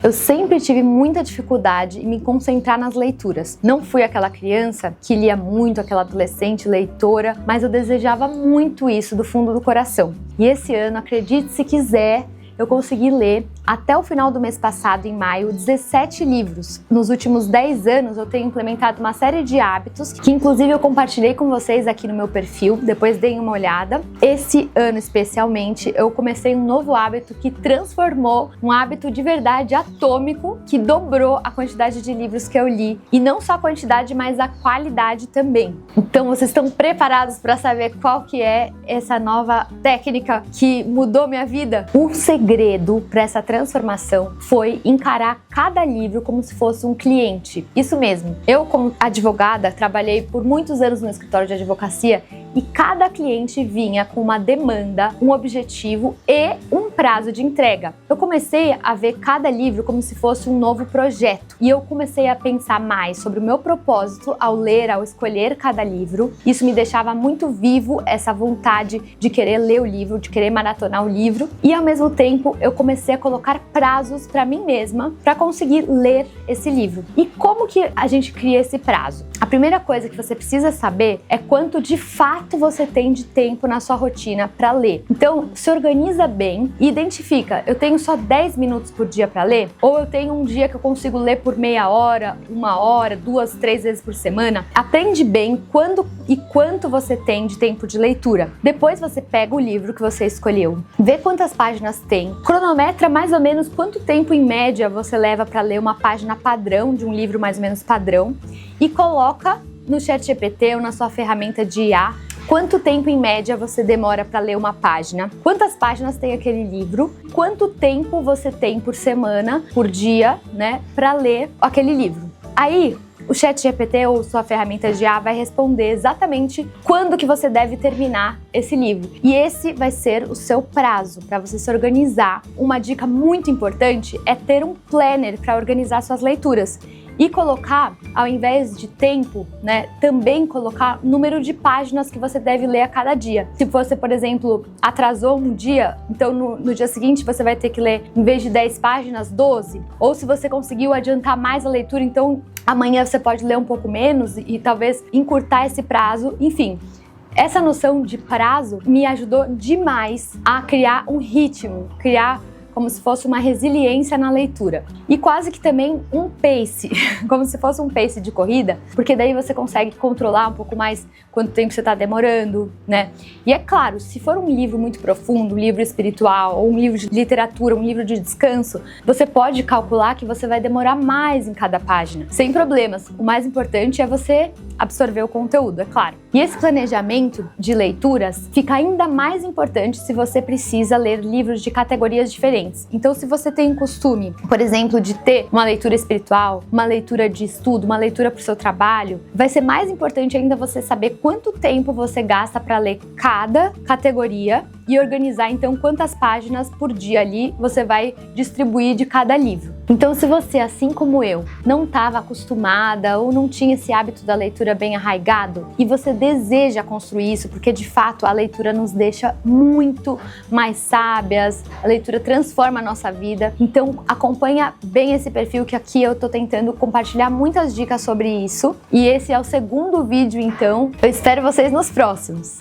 Eu sempre tive muita dificuldade em me concentrar nas leituras. Não fui aquela criança que lia muito, aquela adolescente leitora, mas eu desejava muito isso do fundo do coração. E esse ano, acredite se quiser, eu consegui ler, até o final do mês passado, em maio, 17 livros. Nos últimos 10 anos, eu tenho implementado uma série de hábitos, que inclusive eu compartilhei com vocês aqui no meu perfil, depois deem uma olhada. Esse ano, especialmente, eu comecei um novo hábito que transformou um hábito de verdade atômico, que dobrou a quantidade de livros que eu li. E não só a quantidade, mas a qualidade também. Então, vocês estão preparados para saber qual que é essa nova técnica que mudou minha vida? O segredo para essa transformação foi encarar cada livro como se fosse um cliente. Isso mesmo. Eu, como advogada, trabalhei por muitos anos no escritório de advocacia e cada cliente vinha com uma demanda, um objetivo e um prazo de entrega. Eu comecei a ver cada livro como se fosse um novo projeto e eu comecei a pensar mais sobre o meu propósito ao ler, ao escolher cada livro. Isso me deixava muito vivo, essa vontade de querer ler o livro, de querer maratonar o livro, e ao mesmo tempo eu comecei a colocar prazos para mim mesma para conseguir ler esse livro. E como que a gente cria esse prazo? A primeira coisa que você precisa saber é quanto de fato você tem de tempo na sua rotina para ler. Então, se organiza bem e identifica, eu tenho só 10 minutos por dia para ler? Ou eu tenho um dia que eu consigo ler por meia hora, 1 hora, 2, 3 vezes por semana? Aprende bem quando e quanto você tem de tempo de leitura. Depois você pega o livro que você escolheu, vê quantas páginas tem, cronometra mais ou menos quanto tempo em média você leva para ler uma página padrão de um livro mais ou menos padrão e coloca no ChatGPT ou na sua ferramenta de IA quanto tempo em média você demora para ler uma página, quantas páginas tem aquele livro, quanto tempo você tem por semana, por dia, né, para ler aquele livro. Aí, o ChatGPT ou sua ferramenta de IA vai responder exatamente quando que você deve terminar esse livro. E esse vai ser o seu prazo para você se organizar. Uma dica muito importante é ter um planner para organizar suas leituras. E colocar, ao invés de tempo, né, também colocar número de páginas que você deve ler a cada dia. Se você, por exemplo, atrasou um dia, então no dia seguinte você vai ter que ler, em vez de 10 páginas, 12. Ou se você conseguiu adiantar mais a leitura, então amanhã você pode ler um pouco menos e talvez encurtar esse prazo. Enfim, essa noção de prazo me ajudou demais a criar um ritmo, criar como se fosse uma resiliência na leitura. E quase que também um pace, como se fosse um pace de corrida, porque daí você consegue controlar um pouco mais quanto tempo você está demorando, né? E é claro, se for um livro muito profundo, um livro espiritual, ou um livro de literatura, um livro de descanso, você pode calcular que você vai demorar mais em cada página, sem problemas. O mais importante é você absorver o conteúdo, é claro. E esse planejamento de leituras fica ainda mais importante se você precisa ler livros de categorias diferentes. Então, se você tem o costume, por exemplo, de ter uma leitura espiritual, uma leitura de estudo, uma leitura para o seu trabalho, vai ser mais importante ainda você saber quanto tempo você gasta para ler cada categoria e organizar, então, quantas páginas por dia ali você vai distribuir de cada livro. Então, se você, assim como eu, não estava acostumada ou não tinha esse hábito da leitura bem arraigado e você deseja construir isso, porque de fato a leitura nos deixa muito mais sábias, a leitura transforma a nossa vida, então acompanha bem esse perfil que aqui eu tô tentando compartilhar muitas dicas sobre isso. E esse é o segundo vídeo, então eu espero vocês nos próximos.